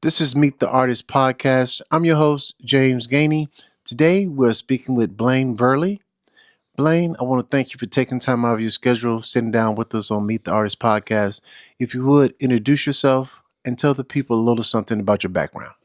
This is Meet the Artist podcast. I'm your host, James Gainey. Today, we're speaking with Blaine Verley. Blaine, I want to thank you for taking time out of your schedule, sitting down with us on Meet the Artist podcast. If you would, introduce yourself and tell the people a little something about your background.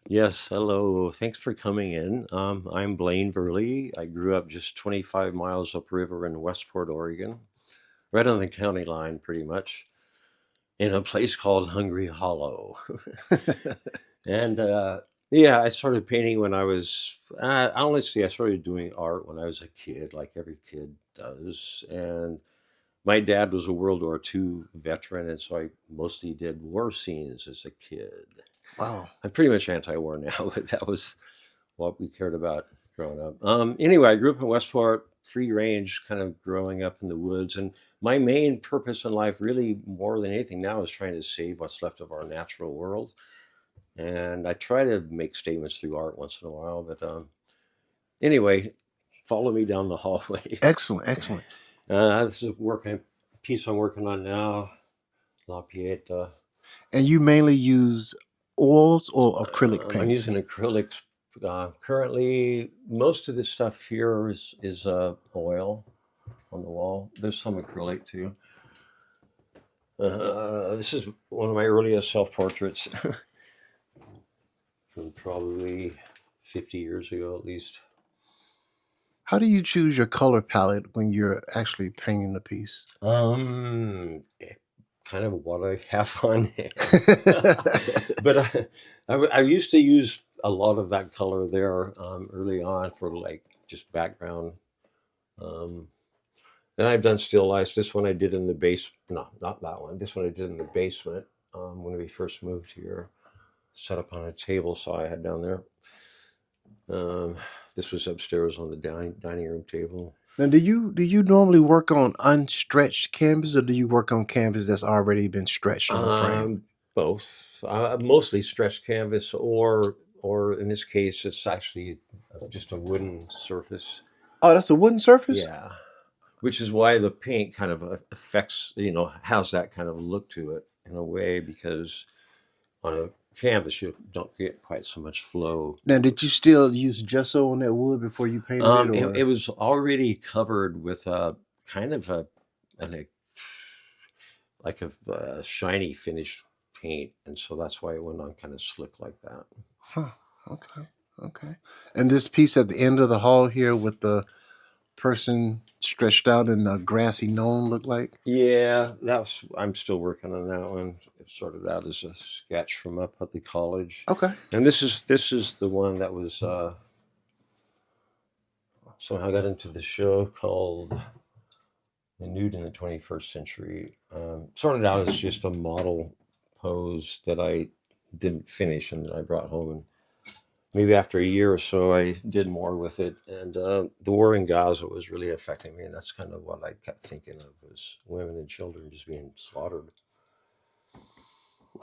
Yes, hello. Thanks for coming in. I'm Blaine Verley. I grew up just 25 miles upriver in Westport, Oregon, right on the county line, pretty much, in a place called Hungry Hollow. And yeah, I started painting when I was, honestly, I started doing art when I was a kid, like every kid does. And my dad was a World War II veteran, and so I mostly did war scenes as a kid. Wow. I'm pretty much anti-war now, but that was what we cared about growing up. Anyway, I grew up in Westport, free range, kind of growing up in the woods. And my main purpose in life, really more than anything now, is trying to save what's left of our natural world. And I try to make statements through art once in a while. But anyway, follow me down the hallway. Excellent, excellent. This is a piece I'm working on now, La Pieta. And you mainly use oils or acrylic paint? I'm using acrylics. Currently, most of the stuff here is oil on the wall. There's some acrylic too. This is one of my earliest self-portraits from probably 50 years ago at least. How do you choose your color palette when you're actually painting the piece? Kind of what I have on hand. But I used to use a lot of that color there early on for like just background. Then I've done still lifes. This one I did in the basement. No, not that one. This one I did in the basement when we first moved here. Set up on a table saw I had down there. This was upstairs on the dining room table. Now, do you normally work on unstretched canvas, or do you work on canvas that's already been stretched on the frame? Both. Mostly stretched canvas, or in this case, it's actually just a wooden surface. Oh, that's a wooden surface? Yeah, which is why the paint kind of affects, has that kind of look to it in a way, because on a canvas you don't get quite so much flow. Now, did you still use gesso on that wood before you painted it? Or? It was already covered with a kind of like a shiny finished paint, and so that's why it went on kind of slick like that. Huh. Okay. And this piece at the end of the hall here with the person stretched out in the grassy knoll look like? Yeah, I'm still working on that one. It started out as a sketch from up at the college. Okay. And this is the one that was somehow got into the show called The Nude in the 21st Century. Started out as just a model pose that I didn't finish and I brought home, and maybe after a year or so, I did more with it. And the war in Gaza was really affecting me. And that's kind of what I kept thinking of, was women and children just being slaughtered.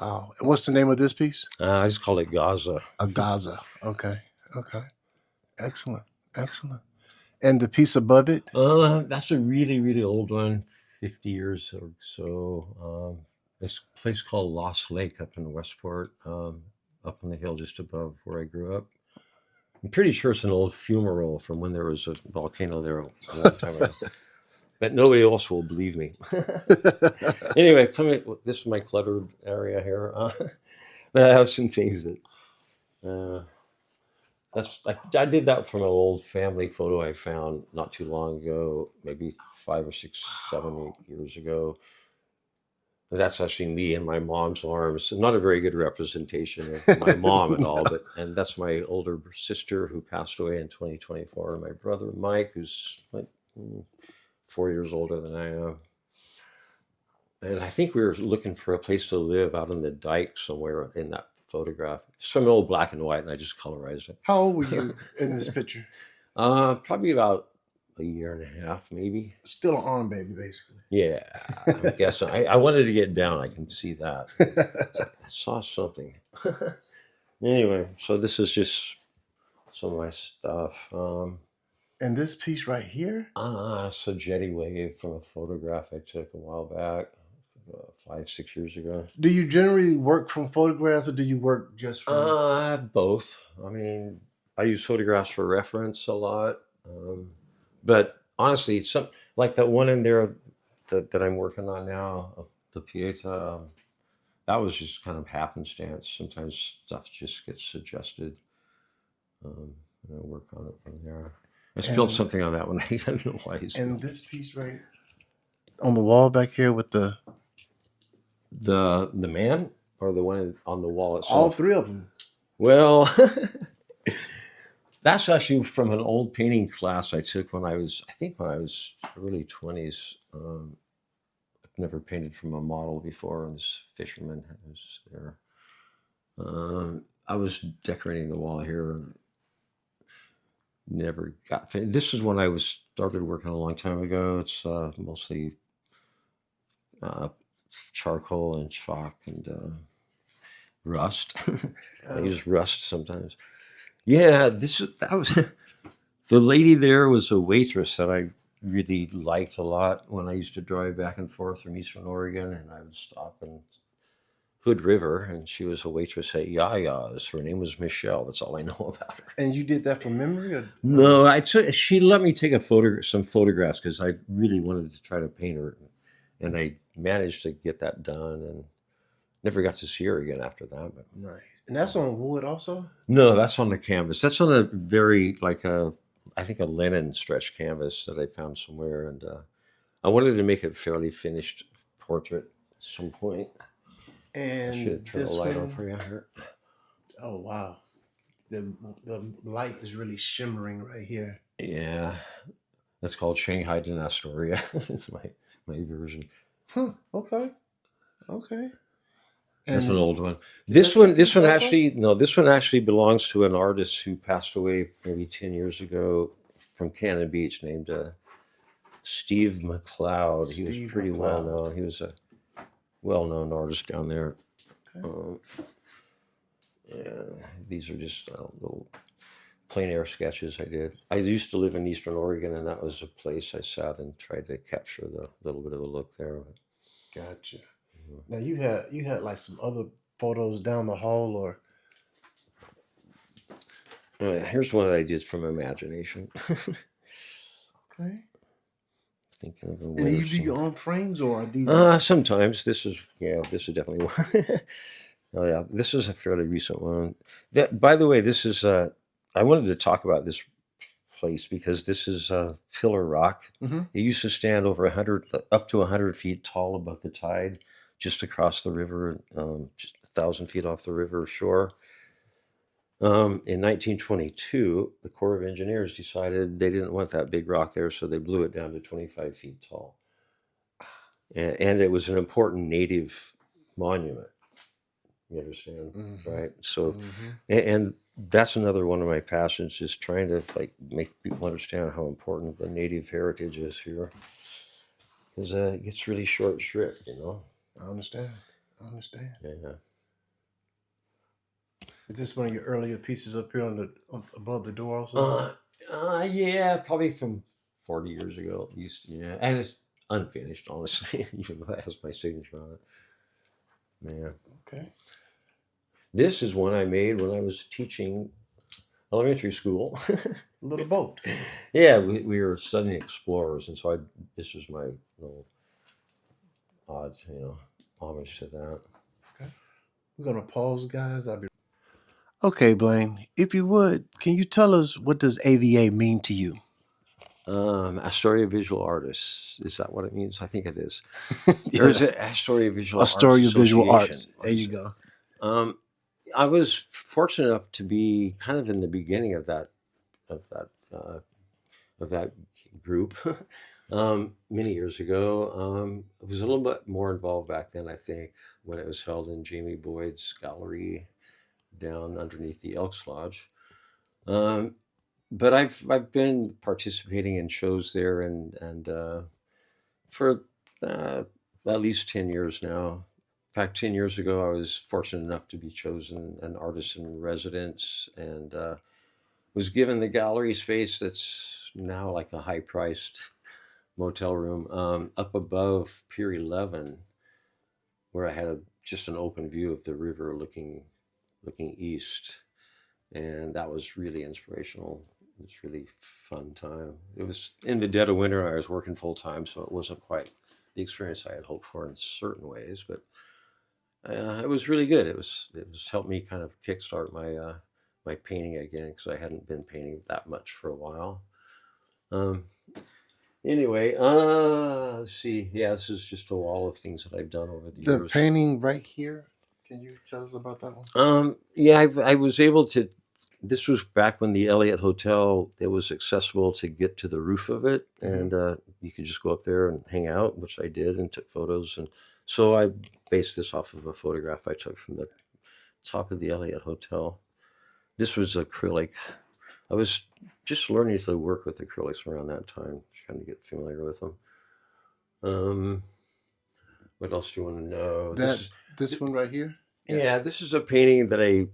Wow. And what's the name of this piece? I just call it Gaza. A Gaza. Okay. Excellent. And the piece above it? That's a really, really old one, 50 years or so. This place called Lost Lake up in Westport. Up on the hill just above where I grew up. I'm pretty sure it's an old fumarole from when there was a volcano there a long time ago. But nobody else will believe me. Anyway, this is my cluttered area here. But I have some things that... I did that from an old family photo I found not too long ago, maybe 5 or 6, 7, 8 years ago. That's actually me in my mom's arms. Not a very good representation of my mom at all, and that's my older sister who passed away in 2024, and my brother Mike, who's like 4 years older than I am. And I think we were looking for a place to live out on the dike somewhere in that photograph. It's from an old black and white, and I just colorized it. How old were you in this picture? Probably about a year and a half, maybe. Still an arm baby, basically. Yeah, I guess I wanted to get down. I can see that. I saw something. Anyway, so this is just some of my stuff. And this piece right here? It's a jetty wave from a photograph I took a while back. 5-6 years ago. Do you generally work from photographs, or do you work just from? Both. I mean, I use photographs for reference a lot, but honestly, some like that one in there that I'm working on now of the Pieta. That was just kind of happenstance. Sometimes stuff just gets suggested, and I work on it from there. I spilled And something on that one. I don't know why I spilled this piece right on the wall back here with the man or the one on the wall all itself. three of them. Well, that's actually from an old painting class I took when I was, I think, when I was early 20s. I've never painted from a model before, and this fisherman was there. I was decorating the wall here and never got finished. This is when I was started working a long time ago. It's mostly charcoal and chalk and rust. I use rust sometimes. Yeah, that was the lady there was a waitress that I really liked a lot when I used to drive back and forth from Eastern Oregon, and I would stop in Hood River, and she was a waitress at Yaya's. Her name was Michelle. That's all I know about her. And you did that from memory, or No, she let me take some photographs because I really wanted to try to paint her, and I managed to get that done, and never got to see her again after that. But nice. And that's on wood also. no, that's on the canvas. That's on a very I think a linen stretch canvas that I found somewhere, and I wanted to make a fairly finished portrait at some point. I should And have turned the this light on one, for you here. oh wow, the light is really shimmering right here. Yeah, that's called Shanghai in Astoria. It's my version. Okay. That's an And old one. this one This one actually belongs to an artist who passed away maybe 10 years ago from Cannon Beach, named Steve McLeod. He was Steve pretty well McLeod. known. He was a well-known artist down there. Okay. Yeah, these are just little plein air sketches I did. I used to live in Eastern Oregon, and that was a place I sat and tried to capture the little bit of the look there. Gotcha. Now you had like some other photos down the hall, or Here's one that I did from imagination. okay. Thinking of a And winter you do scene. your own frames, or are these? Sometimes this is definitely one. Oh yeah, this is a fairly recent one. By the way, this is I wanted to talk about this place because this is Pillar Rock. Mm-hmm. It used to stand over 100, up to 100 feet tall above the tide, just across the river, just 1,000 feet off the river shore. In 1922, the Corps of Engineers decided they didn't want that big rock there, so they blew it down to 25 feet tall. And it was an important native monument. You understand, right? So, and that's another one of my passions, is trying to make people understand how important the native heritage is here, because it gets really short shrift, you know. I understand. Yeah. Is this one of your earlier pieces up here above the door also? Yeah, probably from 40 years ago at least. Yeah, and it's unfinished, honestly, even though it has my signature on it. Man. Okay. This is one I made when I was teaching elementary school. Little boat. Yeah, we were studying explorers, and so this was my little odd, homage to that. Okay. We're gonna pause, guys. Okay, Blaine. If you would, can you tell us, what does AVA mean to you? Astoria Visual Artists. Is that what it means? I think it is. Yes. Or is it Astoria Visual Astoria Arts Visual Arts. Association? There you go. I was fortunate enough to be kind of in the beginning of that group many years ago. I was a little bit more involved back then, I think, when it was held in Jamie Boyd's gallery down underneath the Elks Lodge. But I've been participating in shows there and for at least 10 years now. In fact, 10 years ago, I was fortunate enough to be chosen an artist in residence, and was given the gallery space that's now like a high-priced motel room up above Pier 11. where I had just an open view of the river looking east, and that was really inspirational. It was really fun time. It was in the dead of winter. I was working full time, so it wasn't quite the experience I had hoped for in certain ways, but it was really good. It was helped me kind of kickstart my painting again, because I hadn't been painting that much for a while. Um, anyway, let's see. Yeah, this is just a wall of things that I've done over the The years. painting right here. Can you tell us about that one? Yeah, I was able to. This was back when the Elliott Hotel, it was accessible to get to the roof of it, and you could just go up there and hang out, which I did, and took photos. And so I based this off of a photograph I took from the top of the Elliott Hotel. This was acrylic. I was just learning to work with acrylics around that time, to kind of get familiar with them. Um, what else do you want to know? This one right here. Yeah, this is a painting that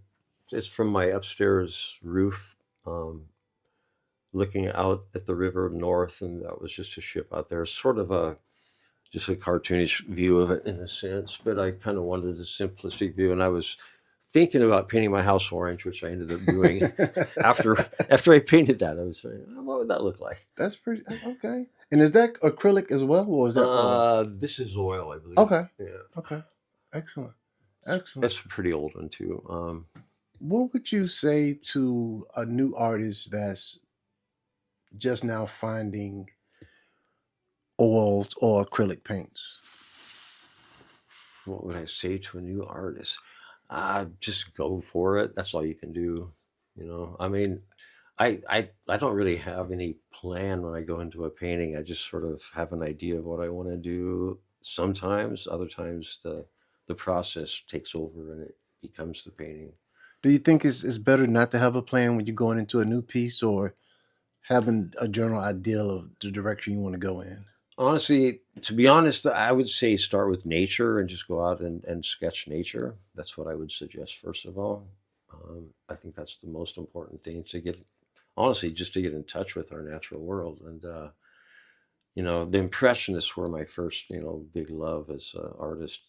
it's from my upstairs roof, um, looking out at the river north, and that was just a ship out there. Sort of just a cartoonish view of it in a sense, but I kind of wanted a simplistic view, and I was thinking about painting my house orange, which I ended up doing after I painted that. I was saying, "Oh, what would that look like?" That's okay. And is that acrylic as well, or is that oil? This is oil, I believe. Okay. Yeah, Okay. Excellent. that's a pretty old one too. What would you say to a new artist that's just now finding oils or acrylic paints? What would I say to a new artist? Just go for it. That's all you can do. I mean, I don't really have any plan when I go into a painting. I just sort of have an idea of what I want to do. Sometimes, other times, the process takes over and it becomes the painting. Do you think it's better not to have a plan when you're going into a new piece, or having a general idea of the direction you want to go in? Honestly, to be honest, I would say start with nature and just go out and sketch nature. That's what I would suggest, first of all. I think that's the most important thing, to get, honestly, just to get in touch with our natural world. And, the Impressionists were my first, big love as an artist.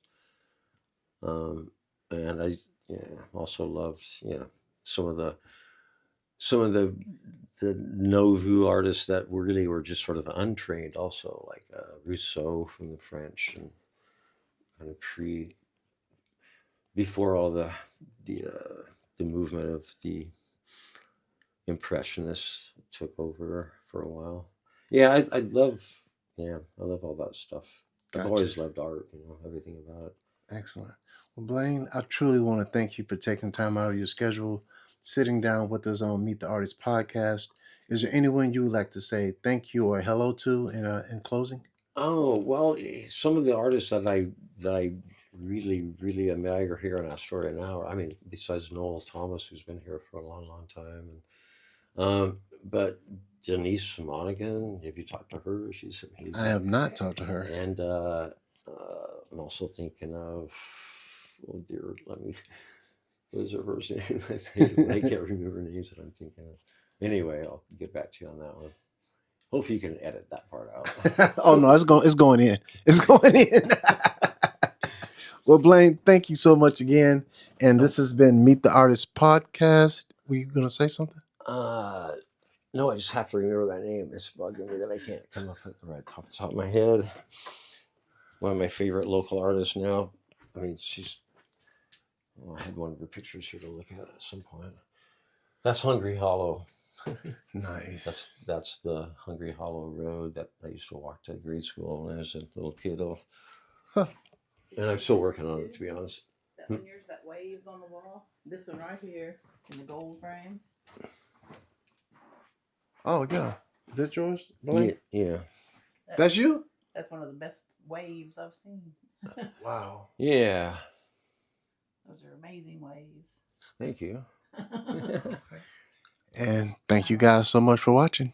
Um, and I, also loved, some of the some of the Nouveau artists that really were just sort of untrained, also like Rousseau from the French, and kind of before all the movement of the Impressionists took over for a while. Yeah, I love, I love all that stuff. I've Gotcha. always loved art, everything about it. Excellent. Well, Blaine, I truly want to thank you for taking time out of your schedule, sitting down with us on Meet the Artist podcast. Is there anyone you would like to say thank you or hello to in closing? Oh well, some of the artists that I really really admire here in Astoria now. I mean, besides Noel Thomas, who's been here for a long long time, but Denise Monaghan. Have you talked to her? She's I amazing. have not talked to her. And I'm also thinking of, oh dear, let me. What is her first name? I can't remember names that I'm thinking of. Anyway, I'll get back to you on that one. Hopefully, you can edit that part out. Oh no, it's going in. It's going in. Well, Blaine, thank you so much again. And this has been Meet the Artist podcast. Were you going to say something? No, I just have to remember that name. It's bugging me that I can't come up with it right off the top of my head. One of my favorite local artists now. I mean, I had one of her pictures here to look at some point. That's Hungry Hollow. Nice. That's the Hungry Hollow Road that I used to walk to grade school when I was a little kid. Huh. And I'm still working on it, to be honest. That one here's that waves on the wall. This one right here in the gold frame. Oh yeah, is that yours, Blaine? Yeah. That's you? That's one of the best waves I've seen. Wow. Yeah. Those are amazing waves. Thank you. And thank you guys so much for watching.